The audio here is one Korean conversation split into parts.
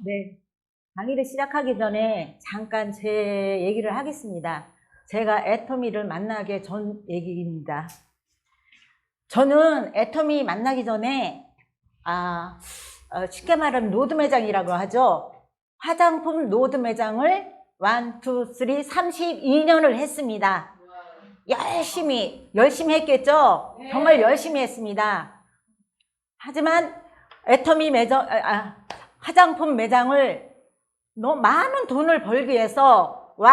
네, 강의를 시작하기 전에 잠깐 제 얘기를 하겠습니다. 제가 애터미를 만나기 전 얘기입니다. 저는 애터미 만나기 전에 쉽게 말하면 노드 매장이라고 하죠. 화장품 노드 매장을 1, 2, 3, 32년을 했습니다. 열심히 했겠죠? 정말 열심히 했습니다. 하지만 애터미 매장, 화장품 매장을 너무 많은 돈을 벌기 위해서 1,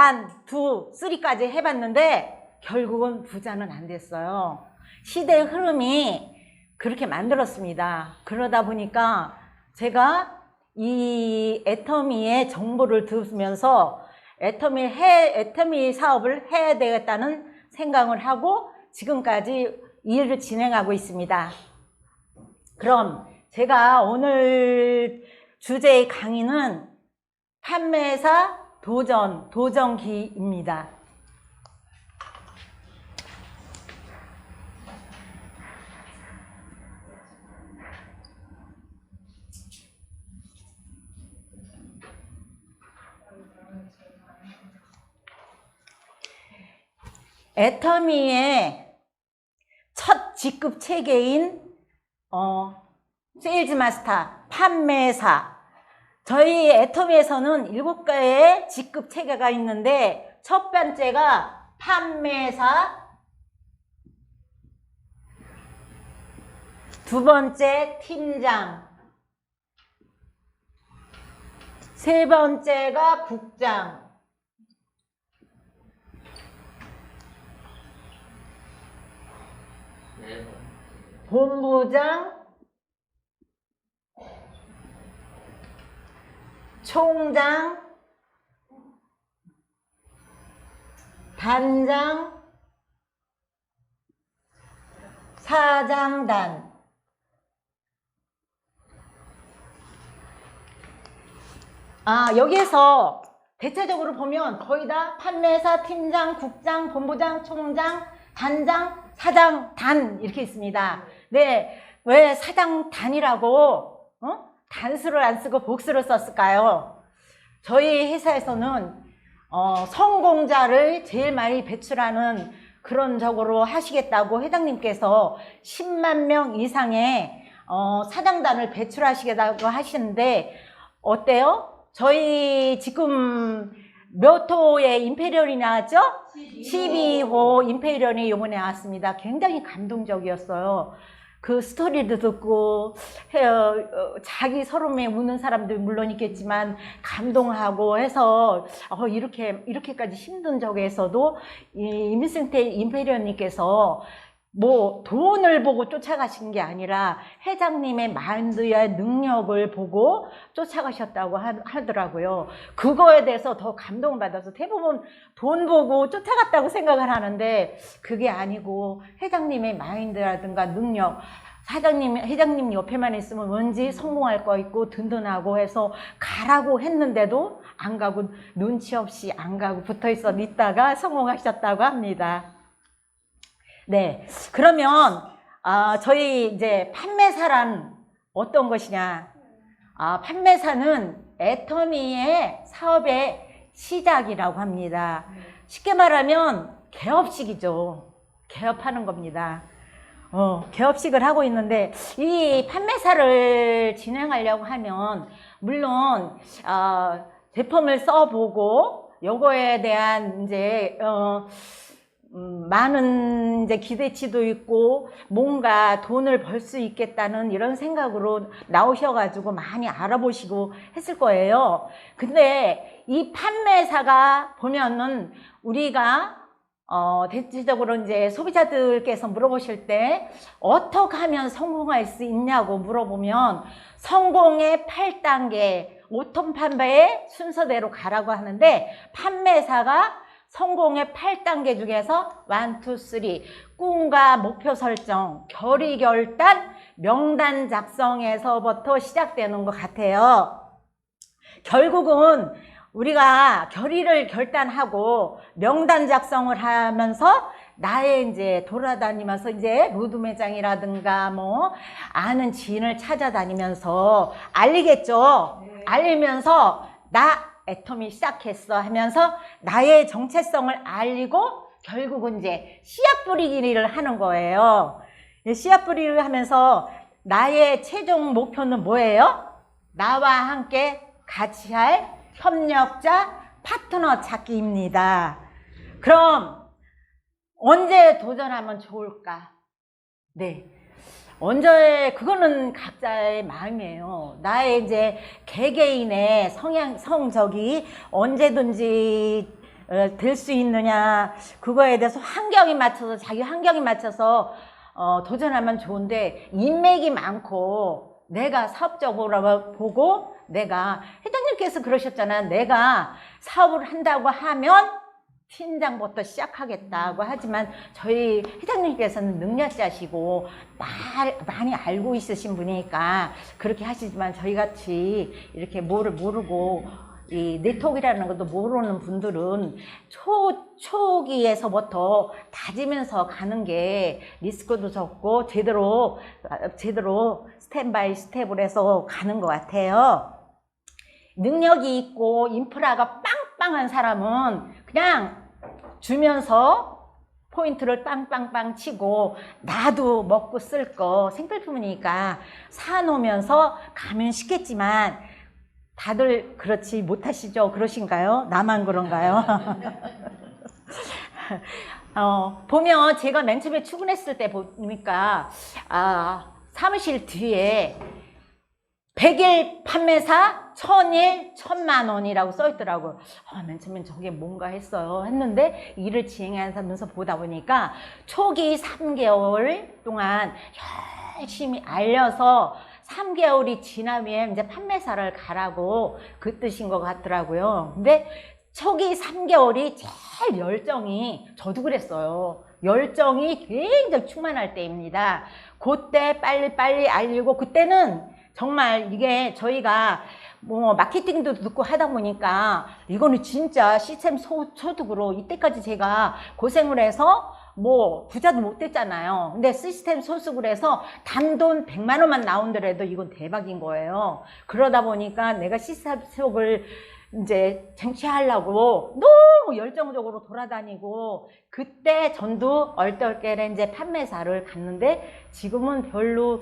2, 3까지 해봤는데 결국은 부자는 안 됐어요. 시대의 흐름이 그렇게 만들었습니다. 그러다 보니까 제가 이 애터미의 정보를 들으면서 애터미 사업을 해야 되겠다는 생각을 하고 지금까지 일을 진행하고 있습니다. 그럼 제가 오늘 주제의 강의는 판매사 도전기입니다. 애터미의 첫 직급 체계인 세일즈 마스터, 판매사. 저희 애터미에서는 7개의 직급 체계가 있는데 첫 번째가 판매사, 두 번째 팀장, 세 번째가 국장, 본부장, 총장, 단장, 사장단. 여기에서 대체적으로 보면 거의 다 판매사, 팀장, 국장, 본부장, 총장, 단장, 사장단 이렇게 있습니다. 네, 왜 사장단이라고 단수를 안 쓰고 복수를 썼을까요? 저희 회사에서는 성공자를 제일 많이 배출하는 그런 적으로 하시겠다고 회장님께서 10만 명 이상의 사장단을 배출하시겠다고 하시는데 어때요? 저희 지금 몇 호의 임페리얼이 나왔죠? 12호 임페리얼이 이번에 나왔습니다. 굉장히 감동적이었어요. 그 스토리도 듣고 자기 서름에 우는 사람들 물론 있겠지만 감동하고 해서 이렇게까지 힘든 적에서도 임승태 임페리얼님께서 뭐 돈을 보고 쫓아가신 게 아니라 회장님의 마인드와 능력을 보고 쫓아가셨다고 하더라고요. 그거에 대해서 더 감동받아서 대부분 돈 보고 쫓아갔다고 생각을 하는데 그게 아니고 회장님의 마인드라든가 능력, 회장님 옆에만 있으면 왠지 성공할 거 있고 든든하고 해서 가라고 했는데도 안 가고 눈치 없이 안 가고 붙어있어 있다가 성공하셨다고 합니다. 네, 그러면 저희 이제 판매사란 어떤 것이냐? 판매사는 애터미의 사업의 시작이라고 합니다. 쉽게 말하면 개업식이죠. 개업하는 겁니다. 개업식을 하고 있는데 이 판매사를 진행하려고 하면 물론 제품을 써보고 요거에 대한 이제 많은 이제 기대치도 있고 뭔가 돈을 벌 수 있겠다는 이런 생각으로 나오셔가지고 많이 알아보시고 했을 거예요. 근데 이 판매사가 보면은 우리가 대체적으로 이제 소비자들께서 물어보실 때 어떻게 하면 성공할 수 있냐고 물어보면 성공의 8단계 5톤 판매의 순서대로 가라고 하는데 판매사가 성공의 8단계 중에서 1, 2, 3 꿈과 목표 설정, 결의 결단, 명단 작성에서부터 시작되는 것 같아요. 결국은 우리가 결의를 결단하고 명단 작성을 하면서 나의 이제 돌아다니면서 이제 로드 매장이라든가 뭐 아는 지인을 찾아다니면서 알리겠죠. 알면서 나 애텀이 시작했어 하면서 나의 정체성을 알리고 결국은 이제 씨앗 뿌리기를 하는 거예요. 씨앗 뿌리를 하면서 나의 최종 목표는 뭐예요? 나와 함께 같이 할 협력자, 파트너 찾기입니다. 그럼 언제 도전하면 좋을까? 네. 언제, 그거는 각자의 마음이에요. 나의 이제 개개인의 성적이 언제든지 될 수 있느냐, 그거에 대해서 자기 환경에 맞춰서 도전하면 좋은데, 인맥이 많고 내가 사업적으로 보고, 내가 회장님께서 그러셨잖아. 내가 사업을 한다고 하면 팀장부터 시작하겠다고 하지만 저희 회장님께서는 능력자시고 많이 알고 있으신 분이니까 그렇게 하시지만, 저희같이 이렇게 뭐를 모르고 이 네트워크라는 것도 모르는 분들은 초기에서부터 다지면서 가는 게 리스크도 적고 제대로 스텝 바이 스텝을 해서 가는 것 같아요. 능력이 있고 인프라가 빵빵한 사람은 그냥 주면서 포인트를 빵빵빵 치고, 나도 먹고 쓸 거 생필품이니까 사놓으면서 가면 쉽겠지만, 다들 그렇지 못하시죠? 그러신가요? 나만 그런가요? 보면 제가 맨 처음에 출근했을 때 보니까 사무실 뒤에 100일 판매사 1000일 1000만 원이라고 써 있더라고요. 맨 처음엔 저게 뭔가 했는데 일을 진행하면서 보다 보니까 초기 3개월 동안 열심히 알려서 3개월이 지나면 이제 판매사를 가라고 그 뜻인 것 같더라고요. 근데 초기 3개월이 제일 열정이, 저도 그랬어요. 열정이 굉장히 충만할 때입니다. 그때 빨리빨리 알리고, 그때는 정말 이게 저희가 뭐 마케팅도 듣고 하다 보니까 이거는 진짜 시스템 소득으로, 이때까지 제가 고생을 해서 뭐 부자도 못 됐잖아요. 근데 시스템 소득을 해서 단돈 100만 원만 나온더라도 이건 대박인 거예요. 그러다 보니까 내가 시스템 소득을 이제 쟁취하려고 너무 열정적으로 돌아다니고, 그때 전도 얼떨결에 이제 판매사를 갔는데, 지금은 별로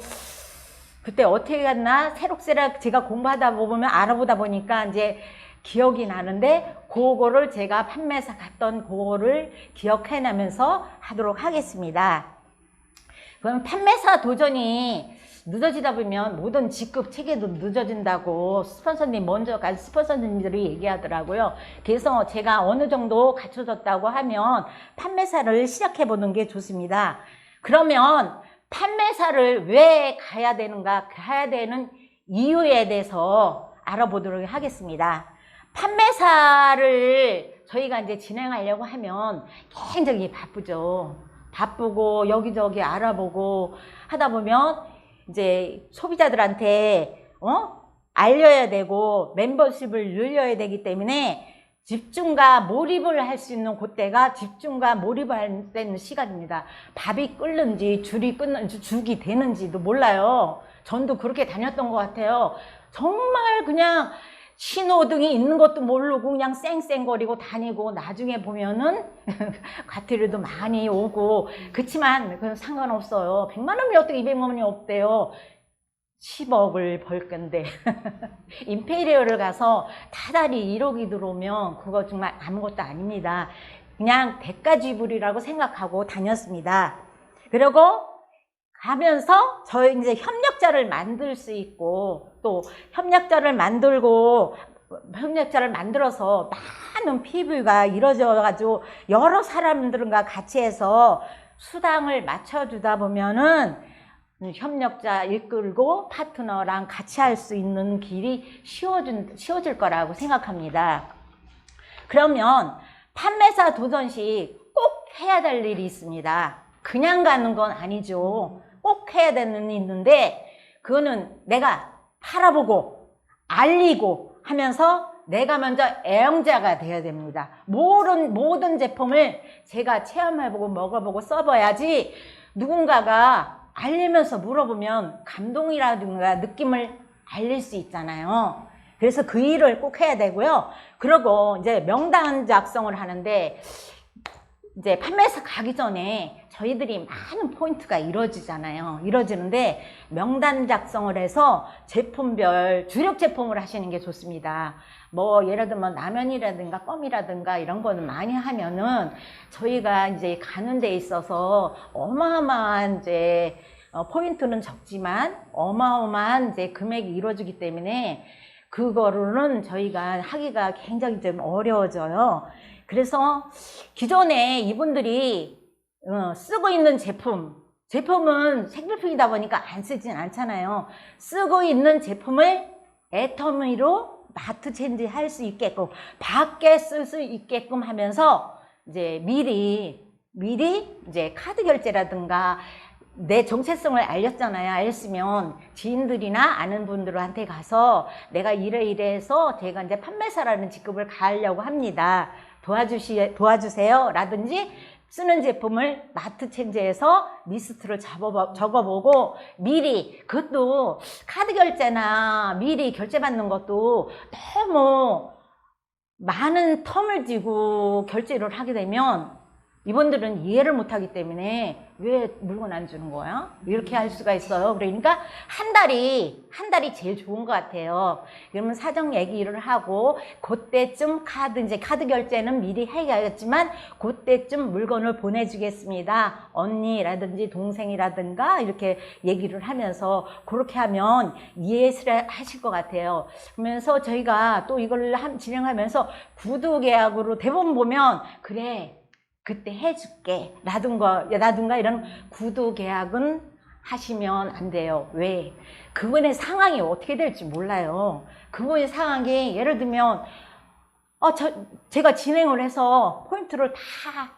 그때 어떻게 갔나 새록새록 제가 공부하다 보면 알아보다 보니까 이제 기억이 나는데, 그거를 제가 판매사 갔던 그거를 기억해내면서 하도록 하겠습니다. 그럼 판매사 도전이 늦어지다 보면 모든 직급 체계도 늦어진다고 스폰서님, 먼저 간 스폰서님들이 얘기하더라고요. 그래서 제가 어느 정도 갖춰졌다고 하면 판매사를 시작해보는 게 좋습니다. 그러면 판매사를 왜 가야 되는가, 가야 되는 이유에 대해서 알아보도록 하겠습니다. 판매사를 저희가 이제 진행하려고 하면 굉장히 바쁘죠. 바쁘고 여기저기 알아보고 하다 보면 이제 소비자들한테 알려야 되고 멤버십을 늘려야 되기 때문에 집중과 몰입을 할 수 있는 그때가 집중과 몰입을 할 수 있는 시간입니다. 밥이 끓는지 줄이 끊는지 죽이 되는지도 몰라요. 전도 그렇게 다녔던 것 같아요. 정말 그냥 신호등이 있는 것도 모르고 그냥 쌩쌩거리고 다니고, 나중에 보면은 과태료도 많이 오고. 그렇지만 그건 상관없어요. 100만 원이 어떻게 200만 원이 없대요. 10억을 벌 건데 임페리얼을 가서 다달이 1억이 들어오면 그거 정말 아무것도 아닙니다. 그냥 대가 지불이라고 생각하고 다녔습니다. 그리고 가면서 저희 이제 협력자를 만들 수 있고, 또 협력자를 만들어서 많은 PV가 이루어져 가지고 여러 사람들과 같이 해서 수당을 맞춰주다 보면은 협력자 이끌고 파트너랑 같이 할 수 있는 길이 쉬워질 거라고 생각합니다. 그러면 판매사 도전 시 꼭 해야 될 일이 있습니다. 그냥 가는 건 아니죠. 꼭 해야 되는 일이 있는데, 그거는 내가 팔아보고 알리고 하면서 내가 먼저 애용자가 돼야 됩니다. 모든 제품을 제가 체험해보고 먹어보고 써봐야지, 누군가가 알리면서 물어보면 감동이라든가 느낌을 알릴 수 있잖아요. 그래서 그 일을 꼭 해야 되고요. 그리고 이제 명단 작성을 하는데 이제 판매사 가기 전에 저희들이 많은 포인트가 이루어지는데 명단 작성을 해서 제품별 주력 제품을 하시는 게 좋습니다. 뭐 예를 들면 라면이라든가 껌이라든가 이런 거는 많이 하면은 저희가 이제 가는 데 있어서 어마어마한 이제 포인트는 적지만 어마어마한 이제 금액이 이루어지기 때문에 그거로는 저희가 하기가 굉장히 좀 어려워져요. 그래서 기존에 이분들이 쓰고 있는 제품은 생필품이다 보니까 안 쓰진 않잖아요. 쓰고 있는 제품을 애터미로 마트 체인지 할 수 있게끔 밖에 쓸 수 있게끔 하면서 이제 미리 이제 카드 결제라든가 내 정체성을 알렸으면 지인들이나 아는 분들한테 가서 내가 이래서 제가 이제 판매사라는 직급을 가려고 합니다. 도와주세요 라든지 쓰는 제품을 마트 체인지에서 리스트를 적어보고 미리, 그것도 카드 결제나 미리 결제받는 것도 너무 많은 텀을 쥐고 결제를 하게 되면 이분들은 이해를 못하기 때문에 왜 물건 안 주는 거야? 이렇게 할 수가 있어요. 그러니까 한 달이 제일 좋은 것 같아요. 그러면 사정 얘기를 하고 그때쯤 카드 결제는 미리 해야겠지만 그때쯤 물건을 보내주겠습니다. 언니라든지 동생이라든가 이렇게 얘기를 하면서 그렇게 하면 이해를 하실 것 같아요. 그러면서 저희가 또 이걸 진행하면서 구두 계약으로 대부분 보면 그래 그때 해줄게 라든가 이런 구두 계약은 하시면 안 돼요. 왜? 그분의 상황이 어떻게 될지 몰라요. 그분의 상황이 예를 들면 제가 진행을 해서 포인트를 다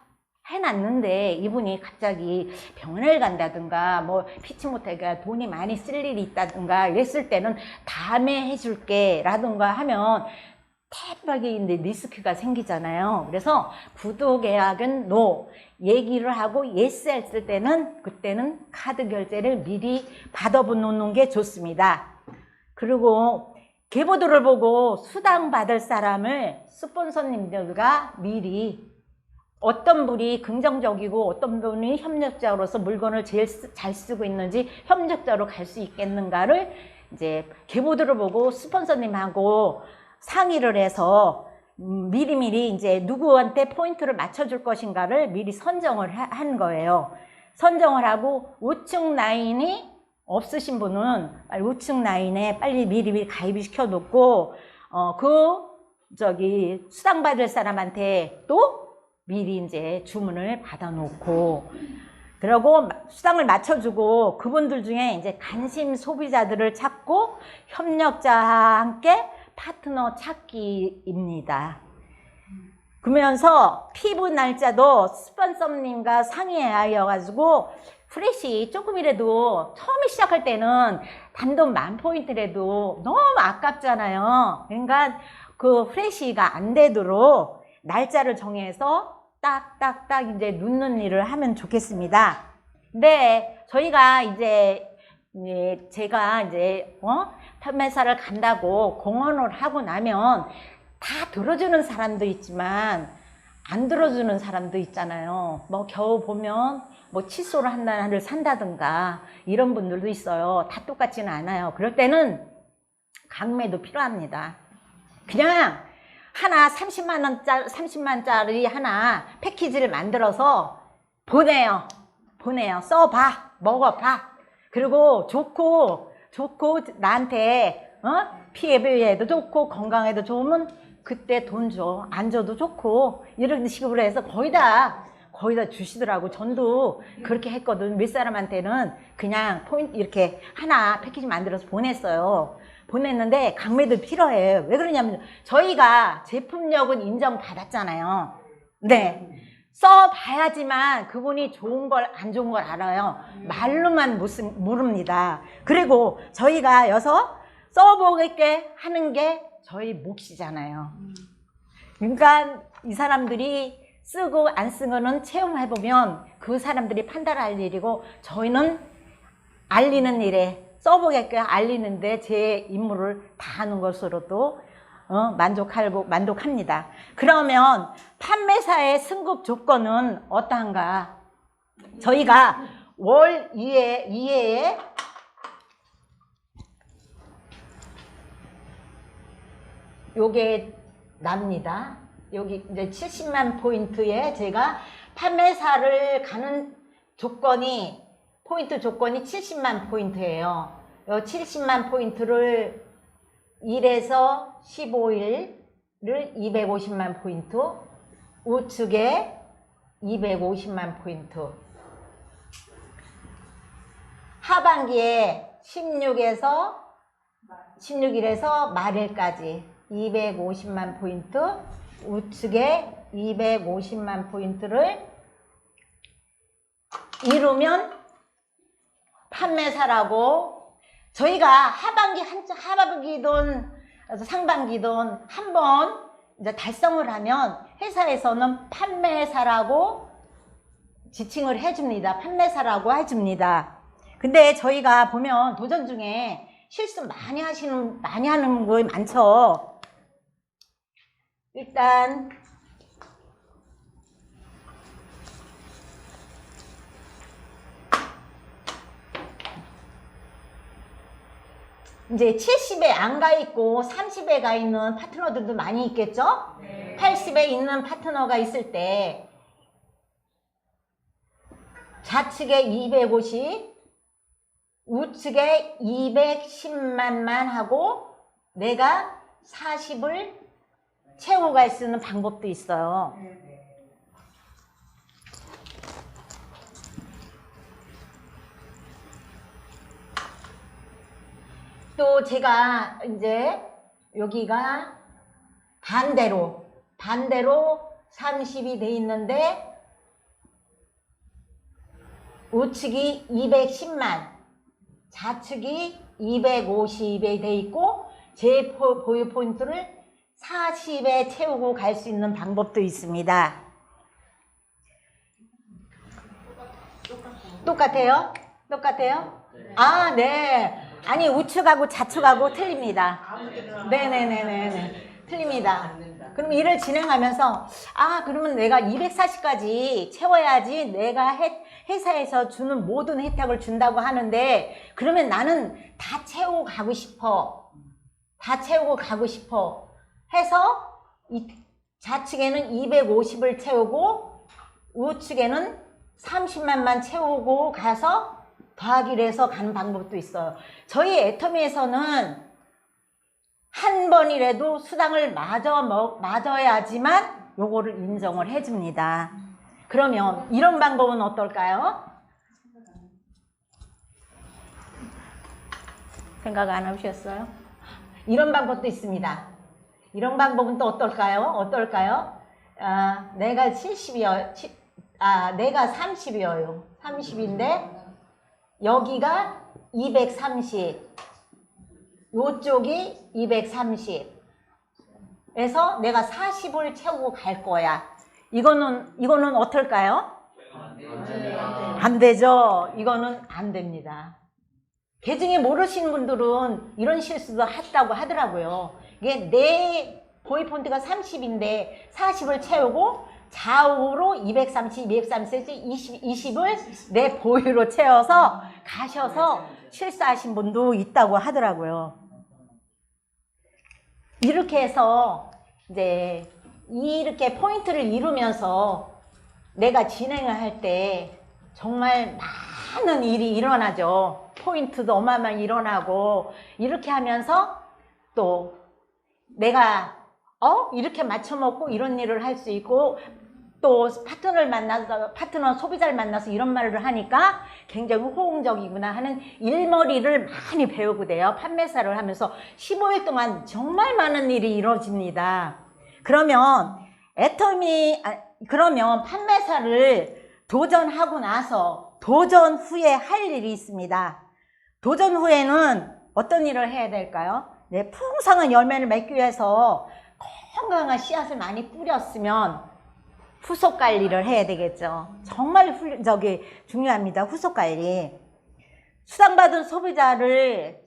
해놨는데 이분이 갑자기 병원을 간다든가 뭐 피치 못하게 돈이 많이 쓸 일이 있다든가 이랬을 때는 다음에 해줄게 라든가 하면 대박에 이제 리스크가 생기잖아요. 그래서 구두 계약은 NO 얘기를 하고 yes 했을 때는 그때는 카드 결제를 미리 받아놓는 게 좋습니다. 그리고 계보도를 보고 수당 받을 사람을 스폰서님들과 미리 어떤 분이 긍정적이고 어떤 분이 협력자로서 물건을 제일 잘 쓰고 있는지 협력자로 갈 수 있겠는가를 이제 계보도를 보고 스폰서님하고 상의를 해서 미리미리 이제 누구한테 포인트를 맞춰줄 것인가를 미리 선정을 한 거예요. 선정을 하고 5층 라인이 없으신 분은 5층 라인에 빨리 미리 가입을 시켜놓고 수당 받을 사람한테 또 미리 이제 주문을 받아놓고 그리고 수당을 맞춰주고 그분들 중에 이제 관심 소비자들을 찾고 협력자와 함께 파트너 찾기입니다. 그러면서 피부 날짜도 스폰서님과 상의하여가지고 프레시 조금이라도 처음에 시작할 때는 단돈 10,000포인트라도 너무 아깝잖아요. 그러니까 그 프레시가 안 되도록 날짜를 정해서 딱딱딱 이제 눕는 일을 하면 좋겠습니다. 근데 저희가 제가 이제 판매사를 간다고 공언을 하고 나면 다 들어주는 사람도 있지만 안 들어주는 사람도 있잖아요. 뭐 겨우 보면 뭐 칫솔을 하나를 산다든가 이런 분들도 있어요. 다 똑같지는 않아요. 그럴 때는 강매도 필요합니다. 그냥 하나 30만짜리 하나 패키지를 만들어서 보내요. 써봐. 먹어봐. 그리고 좋고 나한테 피해에도 좋고 건강에도 좋으면 그때 돈 줘. 안 줘도 좋고 이런 식으로 해서 거의 다 주시더라고. 전도 그렇게 했거든. 몇 사람한테는 그냥 포인트 이렇게 하나 패키지 만들어서 보냈어요. 보냈는데 강매도 필요해. 왜 그러냐면 저희가 제품력은 인정받았잖아요. 네. 써봐야지만 그분이 좋은 걸 안 좋은 걸 알아요. 말로만 모릅니다. 그리고 저희가 여서 써보게 하는 게 저희 몫이잖아요. 그러니까 이 사람들이 쓰고 안 쓴 거는 체험해보면 그 사람들이 판단할 일이고 저희는 알리는 일에 써보게끔 알리는데 제 임무를 다하는 것으로도 만족합니다. 그러면 판매사의 승급 조건은 어떠한가? 저희가 월 2회에 요게 납니다. 여기 이제 70만 포인트에 제가 판매사를 가는 조건이 포인트 조건이 70만 포인트예요. 이 70만 포인트를 1에서 15일을 250만 포인트, 우측에 250만 포인트, 하반기에 16일에서 말일까지 250만 포인트, 우측에 250만 포인트를 이루면 판매사라고, 저희가 하반기든 상반기든 한번 이제 달성을 하면 회사에서는 판매사라고 지칭을 해줍니다. 판매사라고 해줍니다. 근데 저희가 보면 도전 중에 실수 많이 하는 거 많죠. 일단 이제 70에 안 가 있고 30에 가 있는 파트너들도 많이 있겠죠? 네. 80에 있는 파트너가 있을 때 좌측에 250, 우측에 210만만 하고 내가 40을 채우고 갈 수 있는 방법도 있어요. 또 제가 이제 여기가 반대로 30이 돼 있는데 우측이 210만, 좌측이 250에 돼 있고 제 보유 포인트를 40에 채우고 갈 수 있는 방법도 있습니다. 똑같아요? 똑같아요? 아, 네. 아니, 우측하고 좌측하고 틀립니다. 네네네네. 틀립니다. 그럼 일을 진행하면서, 그러면 내가 240까지 채워야지 내가 회사에서 주는 모든 혜택을 준다고 하는데, 그러면 나는 다 채우고 가고 싶어. 다 채우고 가고 싶어. 해서 좌측에는 250을 채우고 우측에는 30만만 채우고 가서 더하기를 해서 가는 방법도 있어요. 저희 애터미에서는 한 번이라도 수당을 맞아야지만 요거를 인정을 해줍니다. 그러면 이런 방법은 어떨까요? 생각 안 해보셨어요? 이런 방법도 있습니다. 이런 방법은 또 어떨까요? 내가 70이요. 내가 30이에요. 30인데 여기가 230, 요쪽이 230. 그래서 내가 40을 채우고 갈 거야. 이거는 어떨까요? 안 되죠. 이거는 안 됩니다. 개중에 모르시는 분들은 이런 실수도 했다고 하더라고요. 이게 내 보유 포인트가 30인데 40을 채우고 좌우로 230, 20을 내 보유로 채워서 가셔서 실수하신 분도 있다고 하더라고요. 이렇게 해서 이제 이렇게 포인트를 이루면서 내가 진행을 할 때 정말 많은 일이 일어나죠. 포인트도 어마어마하게 일어나고, 이렇게 하면서 또 내가 이렇게 맞춰먹고 이런 일을 할 수 있고, 또 파트너 소비자를 만나서 이런 말을 하니까 굉장히 호응적이구나 하는 일머리를 많이 배우게 돼요. 판매사를 하면서 15일 동안 정말 많은 일이 이루어집니다. 그러면 그러면 판매사를 도전하고 나서 도전 후에 할 일이 있습니다. 도전 후에는 어떤 일을 해야 될까요? 네, 풍성한 열매를 맺기 위해서 건강한 씨앗을 많이 뿌렸으면 후속 관리를 해야 되겠죠. 정말 중요합니다. 후속 관리. 수당받은 소비자를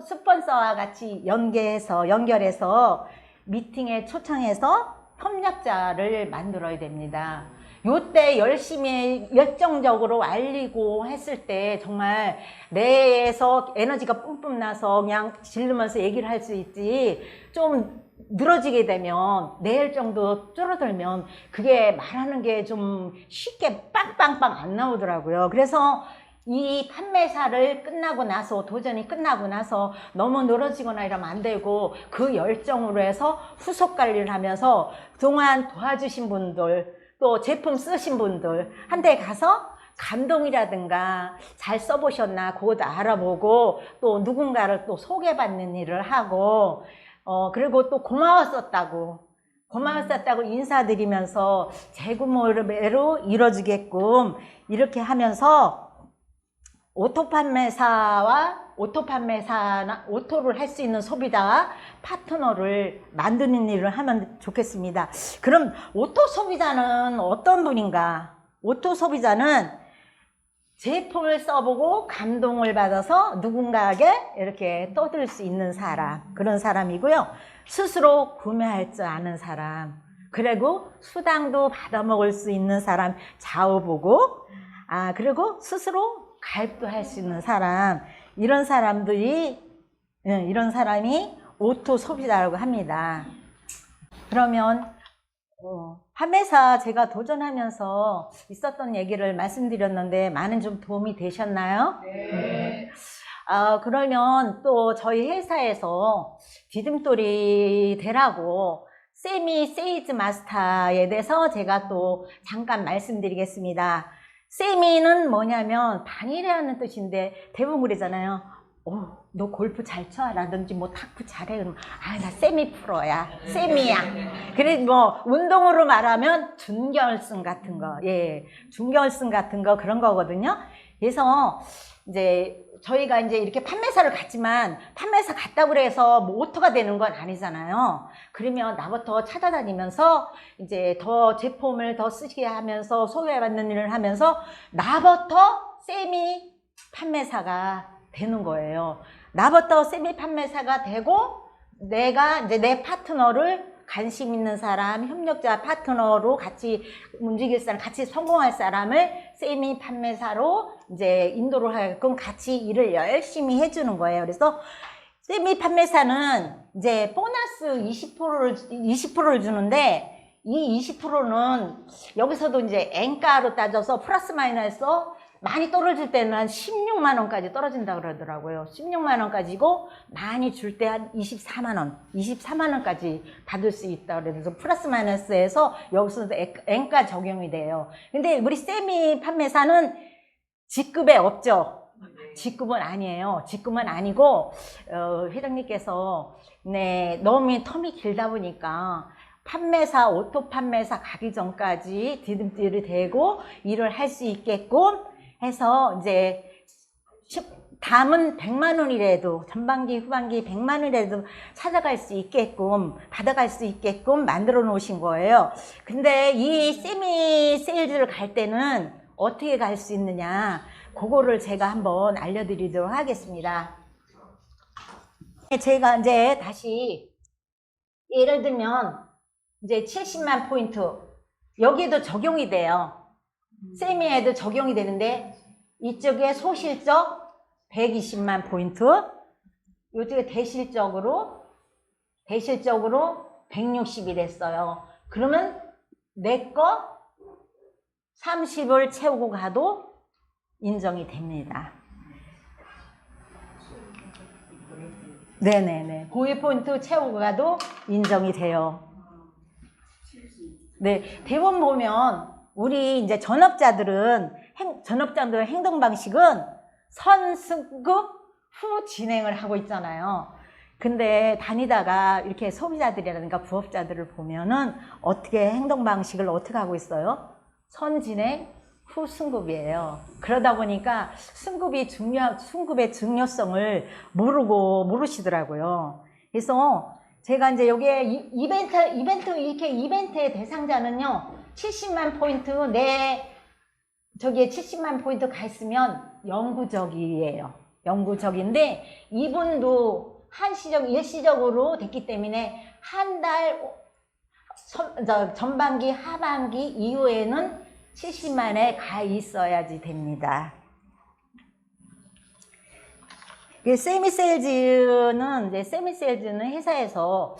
스폰서와 같이 연결해서 미팅에 초청해서 협력자를 만들어야 됩니다. 요때 열심히 열정적으로 알리고 했을 때 정말 뇌에서 에너지가 뿜뿜 나서 그냥 지르면서 얘기를 할 수 있지, 좀 늘어지게 되면 뇌혈정도 줄어들면 그게 말하는 게 좀 쉽게 빵빵빵 안 나오더라고요. 그래서 이 판매사를 끝나고 나서, 도전이 끝나고 나서 너무 늘어지거나 이러면 안 되고, 그 열정으로 해서 후속 관리를 하면서 그동안 도와주신 분들, 또 제품 쓰신 분들 한테 가서 감동이라든가 잘 써보셨나 그것도 알아보고, 또 누군가를 또 소개받는 일을 하고, 그리고 또 고마웠었다고 인사드리면서 재구매로 이뤄지게끔 이렇게 하면서 오토를 할 수 있는 소비자와 파트너를 만드는 일을 하면 좋겠습니다. 그럼 오토 소비자는 어떤 분인가? 오토 소비자는 제품을 써보고 감동을 받아서 누군가에게 이렇게 떠들 수 있는 사람, 그런 사람이고요. 스스로 구매할 줄 아는 사람, 그리고 수당도 받아먹을 수 있는 사람, 좌우보고, 그리고 스스로 가입도 할 수 있는 사람, 이런 사람이 오토 소비자라고 합니다. 그러면 판매사 제가 도전하면서 있었던 얘기를 말씀드렸는데 많은 좀 도움이 되셨나요? 네. 그러면 또 저희 회사에서 디딤돌이 되라고 세미 세일즈 마스터에 대해서 제가 또 잠깐 말씀드리겠습니다. 세미는 뭐냐면 반이라는 뜻인데, 대부분 그러잖아요. 너 골프 잘 쳐? 라든지 뭐 탁구 잘해? 그러면 나 세미 프로야, 세미야. 그래, 뭐 운동으로 말하면 준결승 같은 거, 준결승 같은 거, 그런 거거든요. 그래서 이제 저희가 이제 이렇게 판매사를 갔지만, 판매사 갔다고 해서 뭐 오토가 되는 건 아니잖아요. 그러면 나부터 찾아다니면서 이제 더 제품을 더 쓰게 하면서 소개받는 일을 하면서 나부터 세미 판매사가 되는 거예요. 나부터 세미 판매사가 되고, 내가 이제 내 파트너를, 관심 있는 사람, 협력자 파트너로 같이 움직일 사람, 같이 성공할 사람을 세미 판매사로 이제 인도를 하게끔 같이 일을 열심히 해주는 거예요. 그래서 세미 판매사는 이제 보너스 20%를 주는데, 이 20%는 여기서도 이제 N가로 따져서 플러스 마이너스 많이 떨어질 때는 한 16만 원까지 떨어진다 그러더라고요. 16만 원까지고 많이 줄 때 한 24만 원까지 받을 수 있다 그래서 플러스 마이너스에서 여기서도 N가 적용이 돼요. 근데 우리 세미 판매사는 직급에 없죠. 직급은 아니에요. 직급은 아니고, 회장님께서 너무 텀이 길다 보니까 오토 판매사 가기 전까지 디딤돌이 되고 일을 할 수 있게끔 해서 이제 담은 100만 원이라도, 전반기 후반기 100만 원이라도 찾아갈 수 있게끔, 받아갈 수 있게끔 만들어 놓으신 거예요. 근데 이 세미 세일즈를 갈 때는 어떻게 갈 수 있느냐, 그거를 제가 한번 알려드리도록 하겠습니다. 제가 이제 다시 예를 들면 이제 70만 포인트, 여기에도 적용이 돼요. 세미에도 적용이 되는데, 이쪽에 소실적 120만 포인트, 이쪽에 대실적으로 160이 됐어요. 그러면 내 거 30을 채우고 가도 인정이 됩니다. 네네네. 고유 포인트 채우고 가도 인정이 돼요. 네, 대부분 보면 우리 이제 전업자들의 행동 방식은 선승급 후 진행을 하고 있잖아요. 근데 다니다가 이렇게 소비자들이라든가 부업자들을 보면은 행동 방식을 어떻게 하고 있어요? 선진행 후 승급이에요. 그러다 보니까 승급의 중요성을 모르시더라고요. 그래서 제가 이제 여기에 이벤트의 대상자는요, 70만 포인트, 저기에 70만 포인트 가 있으면 영구적이에요. 영구적인데 이분도 일시적으로 됐기 때문에 한 달 전반기, 하반기 이후에는 70만에 가 있어야지 됩니다. 세미세일즈는 회사에서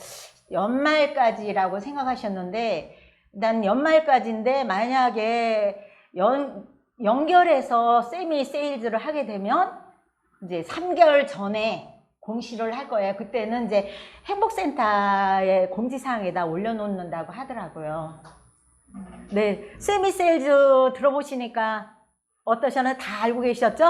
연말까지라고 생각하셨는데, 난 연말까지인데 만약에 연결해서 세미세일즈를 하게 되면 이제 3개월 전에 공시를 할 거예요. 그때는 이제 행복센터의 공지사항에다 올려놓는다고 하더라고요. 네, 세미세일즈 들어보시니까 어떠셨나요? 다 알고 계셨죠?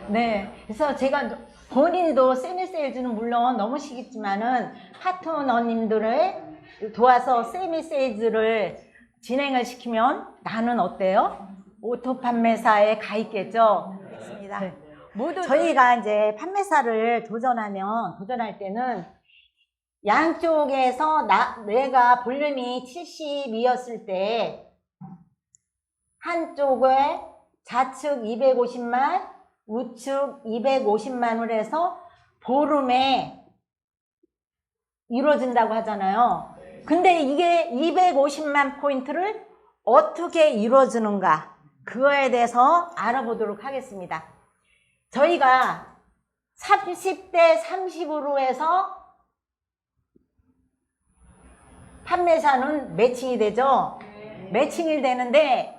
네, 그래서 제가 본인도 세미세일즈는 물론 넘으시겠지만은 파트너님들을 도와서 세미세일즈를 진행을 시키면 나는 어때요? 오토 판매사에 가 있겠죠? 그렇습니다. 네. 모두 저희가 이제 판매사를 도전할 때는 양쪽에서 내가 볼륨이 70이었을 때 한쪽에 좌측 250만, 우측 250만을 해서 보름에 이루어진다고 하잖아요. 근데 이게 250만 포인트를 어떻게 이루어지는가, 그거에 대해서 알아보도록 하겠습니다. 저희가 30대 30으로 해서 판매사는 매칭이 되죠. 매칭이 되는데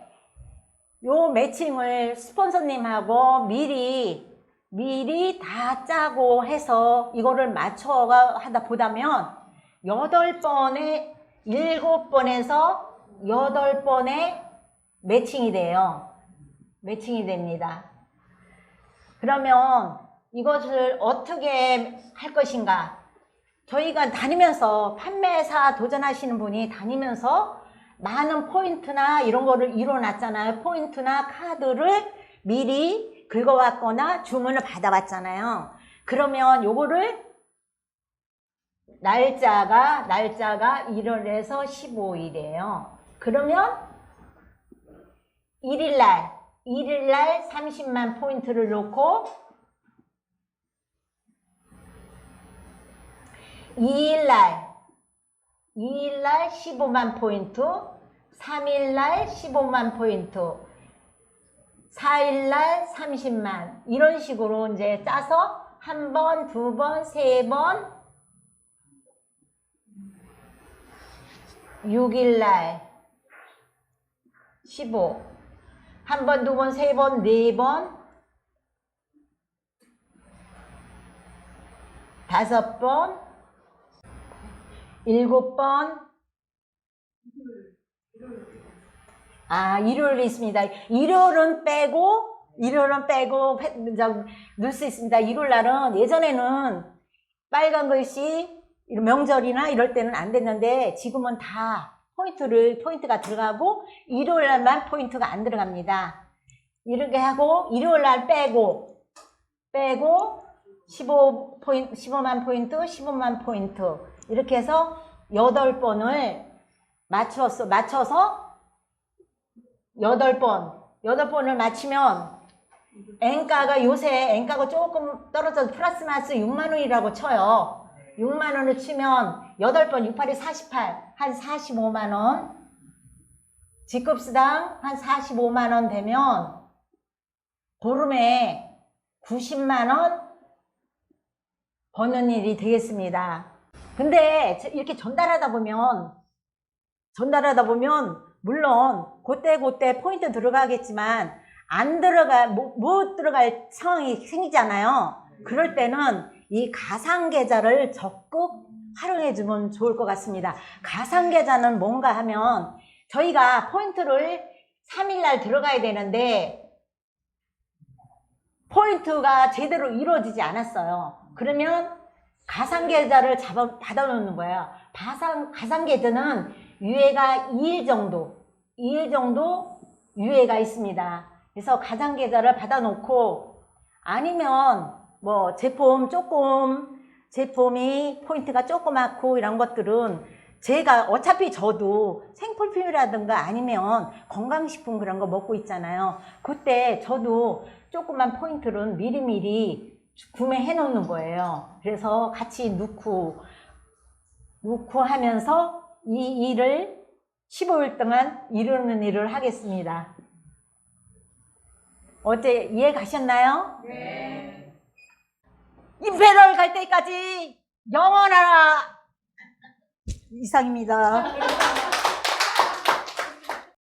요 매칭을 스폰서님하고 미리 다 짜고 해서 이거를 맞춰가 하다 보다면 8번에 7번에서 8번에 매칭이 돼요. 매칭이 됩니다. 그러면 이것을 어떻게 할 것인가? 저희가 다니면서 판매사 도전하시는 분이 다니면서 많은 포인트나 이런 거를 이뤄놨잖아요. 포인트나 카드를 미리 긁어왔거나 주문을 받아왔잖아요. 그러면 요거를 날짜가 1월에서 15일이에요. 그러면 1일날 30만 포인트를 놓고 2일날 15만 포인트, 3일날 15만 포인트, 4일날 30만, 이런 식으로 이제 짜서 한 번, 두 번, 세 번, 6일날 15, 한 번, 두 번, 세 번, 네 번, 5번, 7번. 일요일이 있습니다. 일요일은 빼고 넣을 수 있습니다. 일요일 날은 예전에는 빨간 글씨 명절이나 이럴 때는 안 됐는데 지금은 다 포인트가 들어가고 일요일 날만 포인트가 안 들어갑니다. 이렇게 하고 일요일 날 빼고 15만 포인트, 15만 포인트 이렇게 해서 8번을 맞춰서 8번을 맞추면 N가가 요새 N가가 조금 떨어져서 플러스 마이너스 6만원이라고 쳐요. 6만원을 치면 8번 6, 8이 48, 한 45만원. 직급수당 한 45만원 되면 보름에 90만원 버는 일이 되겠습니다. 근데 이렇게 전달하다 보면 물론 그때 포인트 들어가겠지만 못 들어갈 상황이 생기잖아요. 그럴 때는 이 가상계좌를 적극 활용해주면 좋을 것 같습니다. 가상계좌는 뭔가 하면 저희가 포인트를 3일날 들어가야 되는데 포인트가 제대로 이루어지지 않았어요. 그러면 가상계좌를 받아놓는 거예요. 가상계좌는 유예가 2일 정도 유예가 있습니다. 그래서 가상계좌를 받아놓고 아니면 뭐 제품이 포인트가 조그맣고 이런 것들은 제가 어차피 저도 생필품이라든가 아니면 건강식품 그런 거 먹고 있잖아요. 그때 저도 조그만 포인트는 미리미리 구매해 놓는 거예요. 그래서 같이 넣고 하면서 이 일을 15일 동안 이루는 일을 하겠습니다. 어제 이해 가셨나요? 네. 임페럴 갈 때까지 영원하라! 이상입니다.